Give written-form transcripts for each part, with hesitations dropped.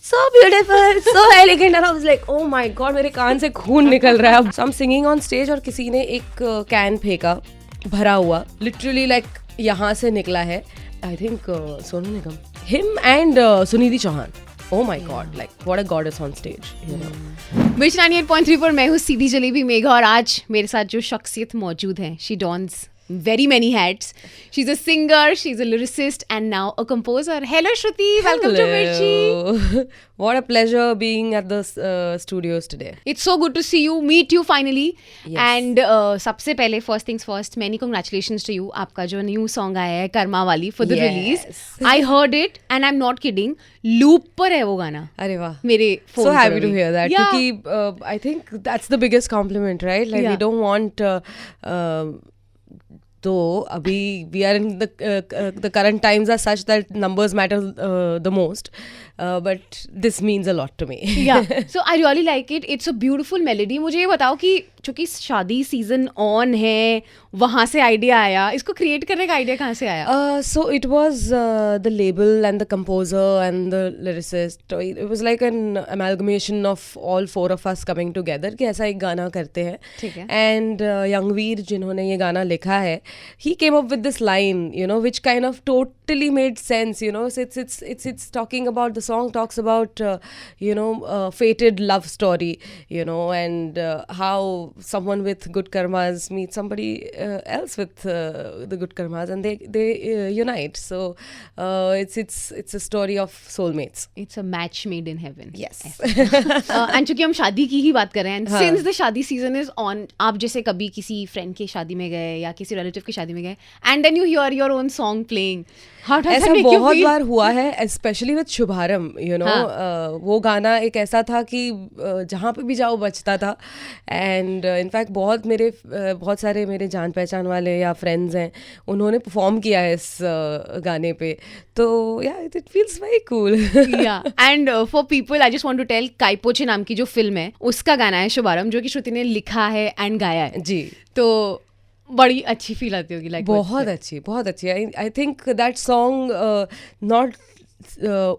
so beautiful, so elegant, and I was like, oh my god, मेरे कान से खून निकल रहा है. So I'm singing on stage और किसी ने एक कैन फेंका भरा हुआ, literally like यहाँ से निकला है. I think Sonu Nigam, him and Sunidhi Chauhan. Oh my god, like what a goddess on stage, you know. Mirchi 98.3 पर मैं हूँ सीधी जलेबी मेघा और आज मेरे साथ जो शख्सियत मौजूद है, she dons very many hats. She's a singer, she's a lyricist and now a composer. Hello Shruti, welcome to Mirchi. What a pleasure being at the studios today. It's so good to see you, meet you finally. Yes. And सबसे पहले first things first, many congratulations to you. आपका जो new song आया है कर्मा वाली for the release. I heard it and I'm not kidding. Loop पर है वो गाना. अरे वाह. मेरे phone So happy पर to अभी. hear that. Yeah. क्योंकि I think that's the biggest compliment, right? Like Yeah. we don't want तो अभी we are in the current times are such that numbers matter the most, but this means a lot to me. Yeah, so I really like it. It's a beautiful melody. मुझे ये बताओ कि चूंकि शादी season on है, वहाँ से idea आया, इसको क्रिएट करने का आइडिया कहाँ से आया? So it was the label and the composer and the lyricist. It was like an amalgamation of all four of us coming together कि ऐसा एक गाना करते हैं. ठीक है. And यंगवीर जिन्होंने ये गाना लिखा है, he came up with this line, you know, which kind of totally made sense, you know. So it's talking about, the song talks about you know, fated love story, you know, and how someone with good karmas meets somebody else with the good karmas and they unite. So it's a story of soulmates. It's a match made in heaven. Yes. And चूंकि हम शादी की ही बात कर रहे हैं, and since the शादी season is on, आप जैसे कभी किसी friend की शादी में गए या किसी relative की शादी में गए, and then you hear your own song playing, how does that make you feel? ऐसा बहुत बार हुआ है, especially with शुभारम, you know. वो गाना एक ऐसा था कि जहाँ पे भी जाओ बजता था, and in fact बहुत सारे मेरे जान पहचान वाले या friends हैं, उन्होंने perform किया है इस गाने पे, तो yeah, it feels very cool. Yeah, and for people I just want to tell, Kai Po Che नाम की जो फिल्म है उसका गाना है शुभारम, जो कि श्रुति ने लिखा है एंड गाया है जी. तो बड़ी अच्छी फील आती होगी. लाइक बहुत अच्छी. आई think that song not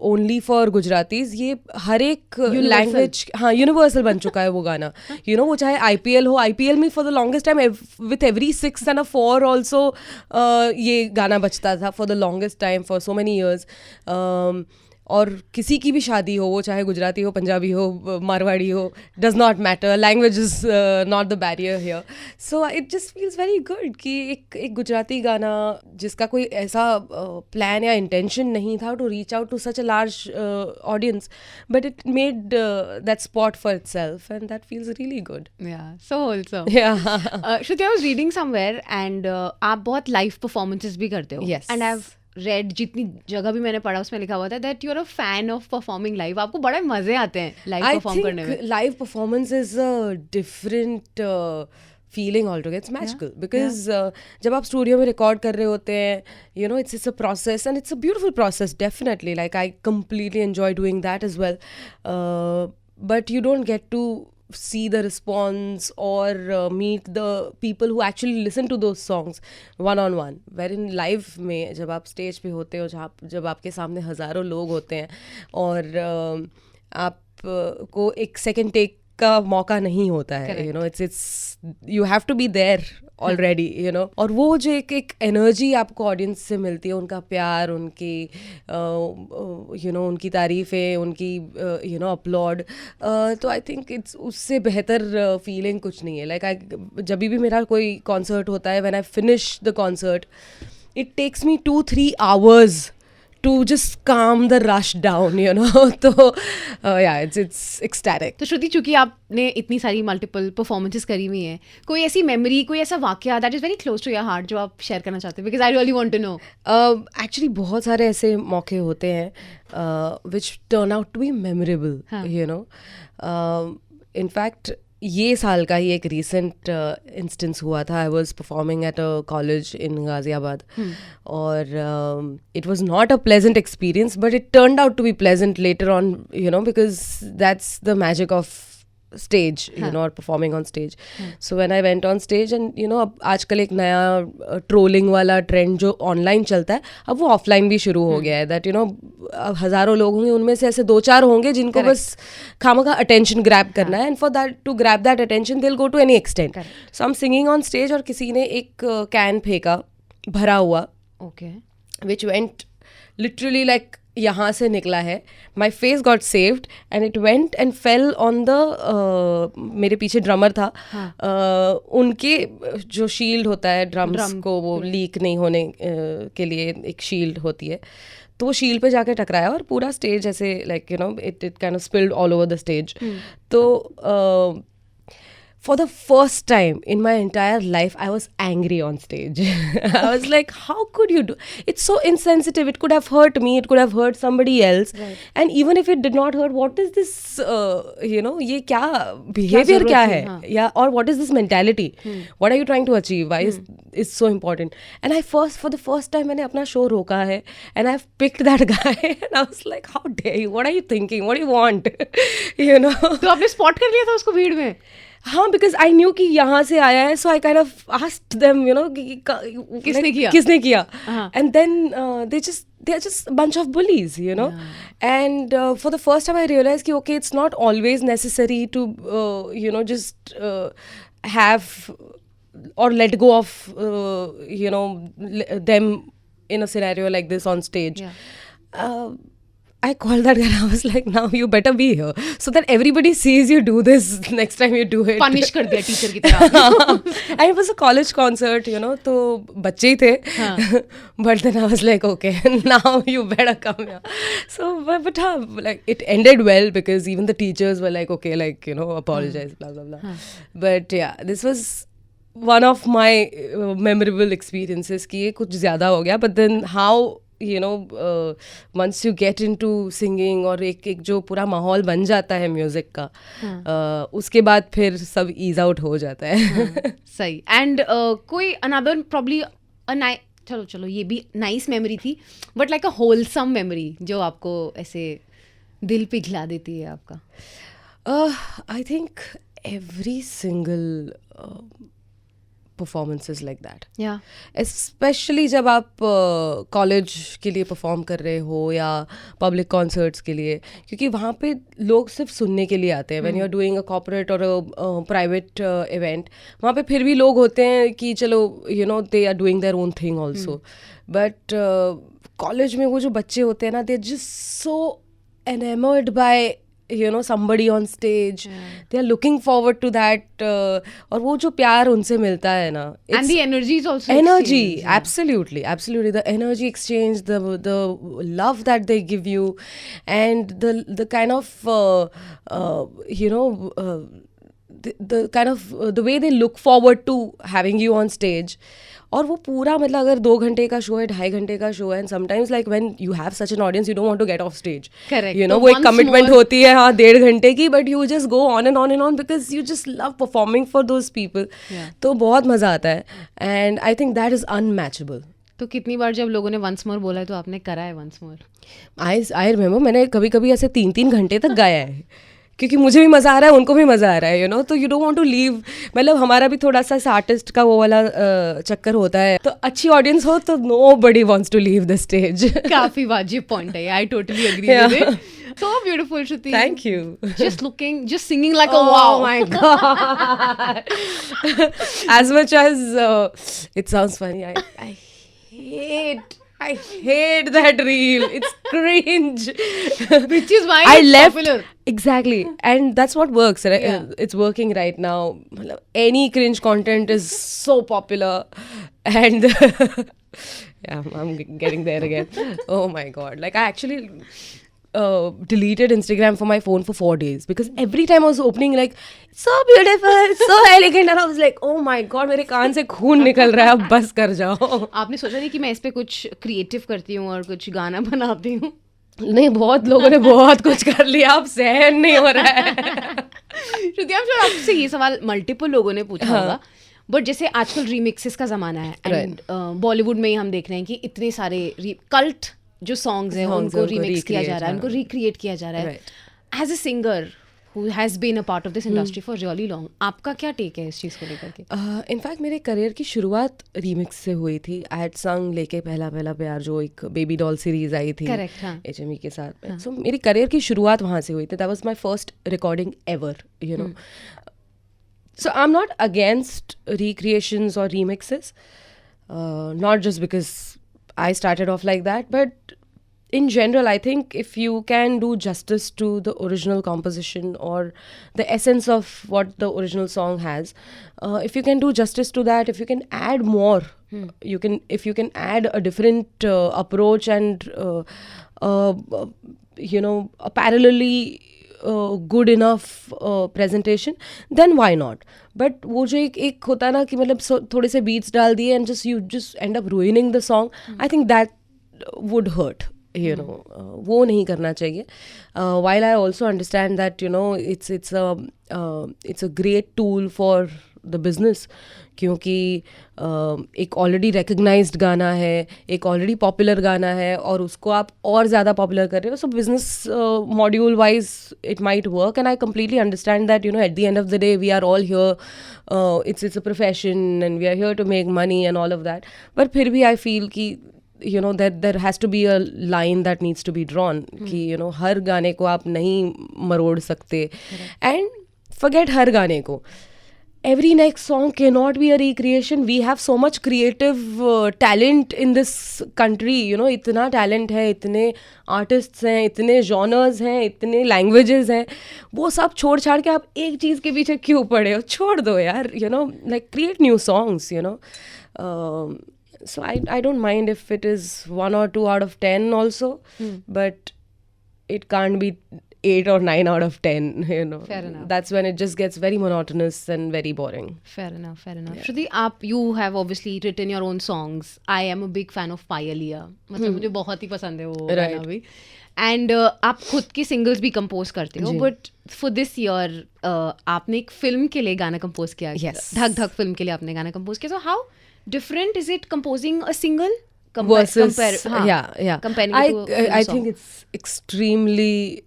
only for Gujaratis, ये हर एक लैंग्वेज, हाँ, यूनिवर्सल बन चुका है वो गाना. यू नो, वो चाहे आईपीएल हो, आईपीएल में for the longest time with every 6 and a 4 also ये गाना बजता था for the longest time for so many years. और किसी की भी शादी हो, वो चाहे गुजराती हो, पंजाबी हो, मारवाड़ी हो, does not matter, language is not the barrier here. So it just feels very good कि एक गुजराती गाना जिसका कोई ऐसा प्लान या इंटेंशन नहीं था to reach out to such a large audience, but it made that spot for itself and that feels really good. Yeah, so wholesome. Yeah. Shruti, I was reading somewhere and आप बहुत live performances भी करते हो. Yes. And I've read, जितनी जगह भी मैंने पढ़ा उसमें लिखा हुआ था that you're a fan of performing live. आपको बड़े मजे आते हैं लाइव परफॉर्म करने में. I think live performance is a different feeling altogether. It's magical because जब आप स्टूडियो में रिकॉर्ड कर रहे होते हैं, you know, it's a process and it's a beautiful process, definitely. Like I completely enjoy doing that as well. But you don't get to see the response or meet the people who actually listen to those songs one on one. Wherein live में जब आप stage पे होते हो, जब आपके सामने हज़ारों लोग होते हैं और आप को एक सेकेंड टेक का मौका नहीं होता है, you know, it's you have to be there already, you know. और वो जो एक एनर्जी आपको ऑडियंस से मिलती है, उनका प्यार, उनकी you know, उनकी तारीफ़ें, उनकी you know, अपलॉड, तो आई थिंक इट्स उससे बेहतर फीलिंग कुछ नहीं है. लाइक जब भी मेरा कोई कॉन्सर्ट होता है, when I finish the concert, it takes me 2-3 hours to just calm the rush down, you know. तो yeah, it's ecstatic. तो श्रुति, चूंकि आपने इतनी सारी मल्टीपल परफॉर्मेंसेस करी हुई हैं, कोई ऐसी मेमोरी, कोई ऐसा वाकया that is very close to your heart जो आप शेयर करना चाहते हैं? Because I really want to know. Actually बहुत सारे ऐसे मौके होते हैं which turn out to be memorable, you know. In fact, ये साल का ही एक रिसेंट इंस्टेंस हुआ था. I was performing at a college in Ghaziabad और it was not a pleasant experience, but it turned out to be pleasant later on, you know, because that's the magic of stage, you know, or performing on stage. So when I went on stage and you know, अब आजकल एक नया trolling वाला trend जो online चलता है, अब वो ऑफलाइन भी शुरू हो गया है. दैट यू नो, हज़ारों लोग होंगे, उनमें से ऐसे 2-4 होंगे जिनको बस खामखा अटेंशन ग्रैब करना है, and for that to grab that attention they will go to any extent. So I am singing on stage और किसी ने एक कैन फेंका भरा हुआ, विच वेंट लिटरली लाइक यहाँ से निकला है. My face got saved and it went and fell on the, मेरे पीछे ड्रमर था, उनके जो शील्ड होता है ड्रम्स को वो लीक नहीं होने के लिए एक शील्ड होती है, तो वो शील्ड पे जाके टकराया और पूरा स्टेज ऐसे like you know it kind of spilled all over the stage. तो for the first time in my entire life, I was angry on stage. I was like, how could you do? It's so insensitive. It could have hurt me. It could have hurt somebody else. Right. And even if it did not hurt, what is this, you know, ये क्या behavior क्या है? Yeah, or what is this mentality? What are you trying to achieve? Why is it's so important? And for the first time, मैंने अपना show रोका है. And I've picked that guy. And I was like, how dare you? What are you thinking? What do you want? You know? तो आपने spot कर लिया था उसको भीड़ में? हाँ, बिकॉज आई न्यू कि यहाँ से आया है, so I kind of asked them, you know, किसने किया, and then they are just a bunch of bullies, you know. And for the first time I realized कि okay, it's not always necessary to you know, just have or let go of you know, them in a scenario like this on stage. I called that guy and I was like, now you better be here so that everybody sees you do this next time you do it. Punish कर दिया teacher की तरह. And it was a college concert, you know, तो बच्चे ही थे. But then I was like, okay, now you better come here. So, but like it ended well because even the teachers were like, okay, like, you know, apologize, blah, blah, blah. But yeah, this was one of my memorable experiences कि ये कुछ ज़्यादा हो गया. But then how, you know, once you get into singing और एक जो पूरा माहौल बन जाता है म्यूजिक का, उसके बाद फिर सब ईज आउट हो जाता है. सही. एंड कोई अनदर प्रॉब्ली चलो ये भी नाइस मेमोरी थी, but like a wholesome memory जो आपको ऐसे दिल पिघला देती है आपका? I think every single performances like that. Yeah. Especially जब आप कॉलेज के लिए परफॉर्म कर रहे हो या पब्लिक कॉन्सर्ट्स के लिए, क्योंकि वहाँ पे लोग सिर्फ सुनने के लिए आते हैं. When you are doing a corporate or a private event, वहाँ पे फिर भी लोग होते हैं कि चलो you know they are doing their own thing also. But college में वो जो बच्चे होते हैं ना, दे आर जस्ट सो enamored by, you know, somebody on stage. They are looking forward to that, और वो जो प्यार उनसे मिलता है ना, and the energy is also energy exchanged, absolutely the energy exchange, the love that they give you, and the kind of you know, the kind of the way they look forward to having you on stage. और वो पूरा मतलब अगर 2 घंटे का show है, 2.5 घंटे का शो है, and sometimes like when you have such an audience you don't want to get off stage. You know, वो एक कमिटमेंट होती है, हाँ, 1.5 घंटे की, but you just go on and on because you just love performing for those people. तो बहुत मज़ा आता है, and I think that is unmatchable. तो कितनी बार जब लोगों ने वंस मोर बोला है तो आपने करा है वंस मोर? आई रिमेंबर मैंने कभी कभी ऐसे 3-3 घंटे तक गाया है, क्योंकि मुझे भी मज़ा आ रहा है, उनको भी मज़ा आ रहा है, यू नो. तो you don't want to leave. मतलब हमारा भी थोड़ा सा इस आर्टिस्ट का वो वाला चक्कर होता है, तो अच्छी ऑडियंस हो तो nobody wants to leave the stage. काफी वाजिब पॉइंट है. I totally agree with it. So beautiful, Shruti. Thank you. Just singing like a wow. Oh my God. As much as it sounds funny, I hate that reel. It's cringe. Which is why it's left, popular. Exactly. And that's what works. Right? Yeah. It's working right now. Any cringe content is so popular. And yeah, I'm getting there again. Oh my God. Like I actually deleted Instagram from my phone for 4 days because every time I was opening like so beautiful, so elegant, and I was like, oh my God, मेरे कान से खून निकल रहा है, अब बस कर जाओ. आपने सोचा नहीं कि मैं इस पे कुछ क्रिएटिव करती हूँ और कुछ गाना बनाती हूँ? नहीं, बहुत लोगों ने बहुत कुछ कर लिया, अब सहन नहीं हो रहा है. श्रुति, आपसे ये सवाल मल्टीपल लोगों ने पूछा होगा, बट जैसे आजकल रीमिक्सेस का ज़माना है, एंड बॉलीवुड में ही हम देख रहे हैं कि इतने सारे कल्ट जो सॉन्ग्स हैं उनको रीमिक्स किया जा रहा है, उनको रिक्रिएट किया जा रहा है. As a singer, who has been a part of this industry for really long. आपका क्या take है इस चीज़ को लेकर के? इनफैक्ट मेरे करियर की शुरुआत रीमिक्स से हुई थी. आई हैड संग लेके पहला पहला प्यार, जो एक बेबी डॉल सीरीज आई थी HME के साथ में. सो मेरी करियर की शुरुआत वहाँ से हुई थी. That was my first recording ever, you know. So I'm not against recreations or remixes, not just because I started off like that, but in general, I think if you can do justice to the original composition or the essence of what the original song has, if you can do justice to that, if you can add more, if you can add a different approach and a parallelly good enough presentation, then why not? But वो जो एक होता है ना कि मतलब थोड़े से beats डाल दिए and you just end up ruining the song, I think that would hurt, you know. वो नहीं करना चाहिए. While I also understand that, you know, it's a great tool for the business, क्योंकि एक ऑलरेडी रिकग्नाइज्ड गाना है, एक already popular गाना है, और उसको आप और ज़्यादा पॉपुलर कर रहे हो. So business module wise it might work, and I completely understand that, you know, at the end of the day we are all here, it's a profession and we are here to make money and all of that. But फिर भी I feel कि you know that there has to be a line that needs to be drawn, कि you know हर गाने को आप नहीं मरोड़ सकते. And forget हर गाने को, every next song cannot be a recreation. We have so much creative talent in this country, you know. इतना talent है, इतने artists हैं, इतने genres हैं, इतने languages हैं. वो सब छोड़ छाड़ के आप एक चीज़ के पीछे क्यों पड़े हो? छोड़ दो यार, you know, like create new songs, you know. So I don't mind if it is 1 or 2 out of 10 also, but it can't be 8 or 9 out of 10, you know. Fair enough. That's when it just gets very monotonous and very boring. Fair enough. Yeah. Shruti, you have obviously written your own songs. I am a big fan of Payaliya. मतलब मुझे बहुत ही पसंद है वो गाना भी. And आप खुद की सिंगल्स भी कंपोज करते हो, बट फॉर दिस ईयर आपने एक फिल्म के लिए गाना कंपोज किया. धक धक फिल्म के लिए आपने गाना कंपोज किया. So how different is it composing a single versus comparing I, it to a film I song? think it's extremely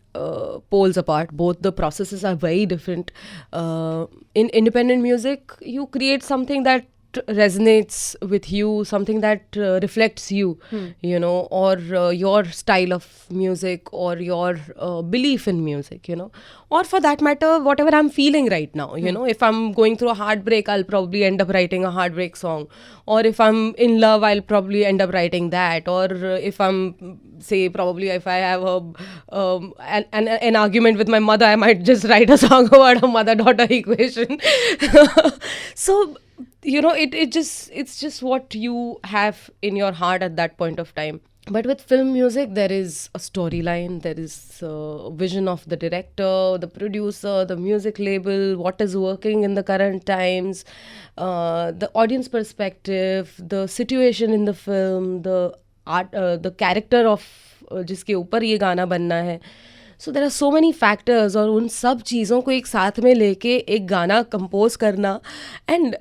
poles apart. Both the processes are very different. In independent music, you create something that resonates with you, something that reflects you, you know, or your style of music, or your belief in music, you know, or for that matter whatever I'm feeling right now, you know. If I'm going through a heartbreak, I'll probably end up writing a heartbreak song, or if I'm in love, I'll probably end up writing that, or if I'm probably if I have an argument with my mother, I might just write a song about a mother-daughter equation. So you know, it's just what you have in your heart at that point of time. But with film music, there is a storyline, there is a vision of the director, the producer, the music label, what is working in the current times, the audience perspective, the situation in the film, the art, the character of जिसके ऊपर ये गाना बनना है. So there are so many factors, और उन सब चीज़ों को एक साथ में लेके एक गाना कंपोज करना. एंड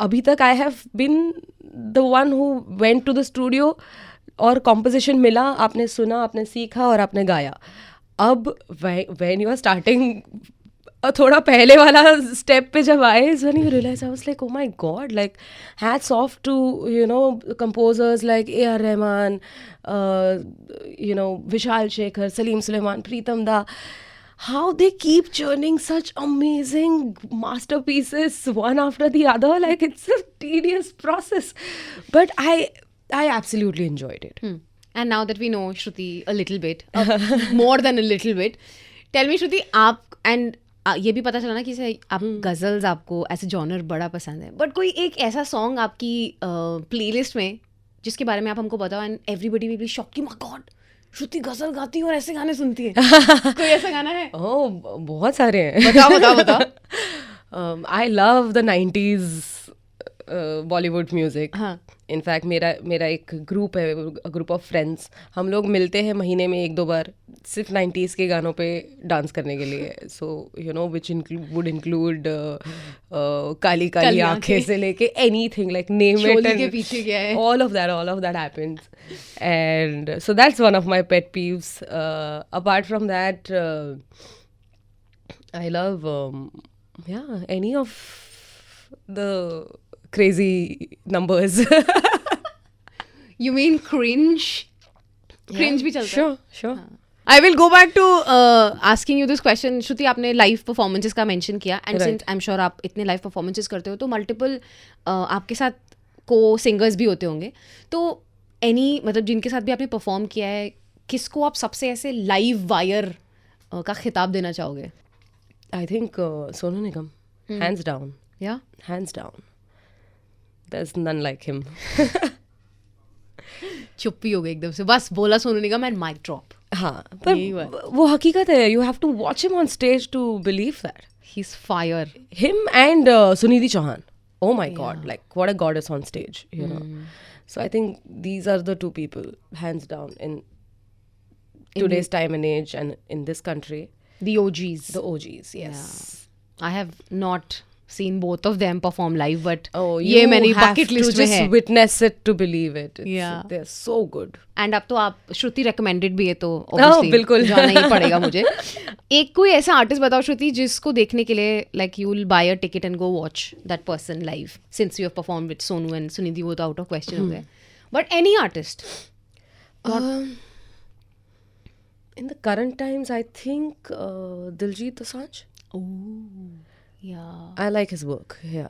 अभी तक I have been the one who went to the studio, और कॉम्पोजिशन मिला, आपने सुना, आपने सीखा और आपने गाया. अब व्हेन यू आर स्टार्टिंग, थोड़ा पहले वाला स्टेप पे जब आए, when you realize, I was like, oh my god, like hats off to, you know, composers like A.R. Rahman, you know, Vishal Shekhar, Salim Sulaiman, Pritam Da, how they keep churning such amazing masterpieces one after the other. Like, it's a tedious process, but I absolutely enjoyed it. And now that we know Shruti a little bit, more than a little bit, tell me, Shruti, आप, and ये भी पता चला ना कि आप गज़ल्स, आपको ऐसे जॉनर बड़ा पसंद है, बट कोई एक ऐसा सॉन्ग आपकी प्लेलिस्ट में जिसके बारे में आप हमको बताओ, and everybody will be shocked कि माय गॉड, श्रुति गज़ल गाती है और ऐसे गाने सुनती है. कोई ऐसा गाना है? ओह, बहुत सारे हैं. बताओ. I love the 90s Bollywood music. In fact मेरा एक ग्रुप है, ग्रुप ऑफ फ्रेंड्स. हम लोग मिलते हैं महीने में 1-2 बार, सिर्फ 90s के गानों पे डांस करने के लिए. So you know, which would include Kaali Kaali Aankhen से लेके एनीथिंग, लाइक नेम इट, के पीछे क्या है, all of that happens. And so that's one of my pet peeves. Apart from that, I love, any of the crazy numbers. You mean cringe? Cringe भी चलता है? Sure. I will go back to asking you this question. श्रुति, आपने live performances का mention किया and since I am sure आप इतने live performances करते हो तो मल्टीपल आपके साथ को सिंगर्स भी होते होंगे, तो मतलब जिनके साथ भी आपने परफॉर्म किया है, किसको आप सबसे ऐसे लाइव वायर का खिताब देना चाहोगे? I think Sonu Nigam, hands down. या Hands down. There's none like him. चुप्पी हो गई एकदम से, बस बोला Sonu Nigam and mic drop. हाँ, पर वो हकीकत है. You have to watch him on stage to believe that. He's fire. Him and Sunidhi Chauhan. Oh my God, like what a goddess on stage, you know. So I think these are the two people, hands down, in today's time and age and in this country. The OGs. The OGs, yes. Yeah. I have not seen both of them perform live, but ये मेरी have bucket to list में just है. witness it to believe it. Yeah. They're so good. And अब तो आप श्रुति recommended भी है तो obviously बिल्कुल. जाना ही पड़ेगा मुझे. एक कोई ऐसा आर्टिस्ट बताओ श्रुति जिसको देखने के लिए like you will buy a ticket and go watch that person live, since you have performed with Sonu and Sunidhi, वो तो out of question हो गए. But any artist. In the current times, I think Diljit Dosanjh. Oh, yeah. I like his work. Yeah.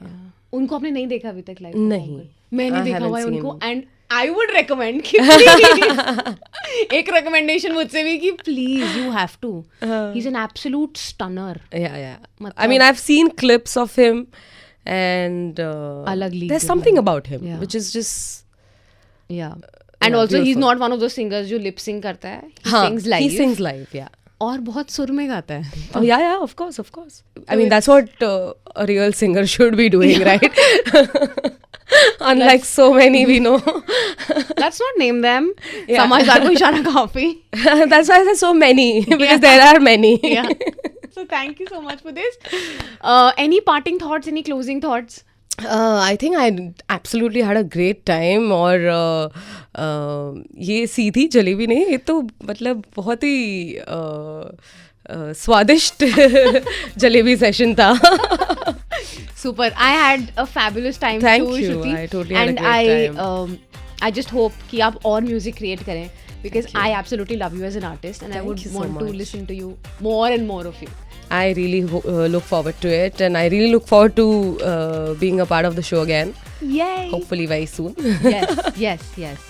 उनको आपने नहीं देखा अभी तक लाइव? नहीं. मैंने I देखा haven't हुआ है seen. उनको एंड आई वुड रिकमेंड कि please, एक रिकमेंडेशन मुझसे भी कि please you have to. He is an absolute stunner. Yeah. I mean, I've seen clips of him, and अलग league there's है something about him Yeah. which is just या and also he is beautiful. Not one of दो singers जो lip सिंग करता है. हाँ, sings he live sings live. Yeah. और बहुत सुर में गाता है. Oh yeah, of course. I mean, that's what a real singer should be doing, right? Unlike so many we know. Let's not name them. Yeah. समझदार को इशारा काफी. That's why I said so many, because there are many. Yeah. So thank you so much for this. Any parting thoughts? Any closing thoughts? I think I absolutely had a great time. और ये सीधी जलेबी नहीं, ये तो मतलब बहुत ही स्वादिष्ट jalebi session था. Super. I had a fabulous time Thank too, you. Shruti. I totally had a and great time. I just hope कि आप और music create करें, because I absolutely love you as an artist and I Thank would you so want to much. listen to you more and more of you. I really look forward to it, and I really look forward to being a part of the show again. Yay! Hopefully very soon. Yes.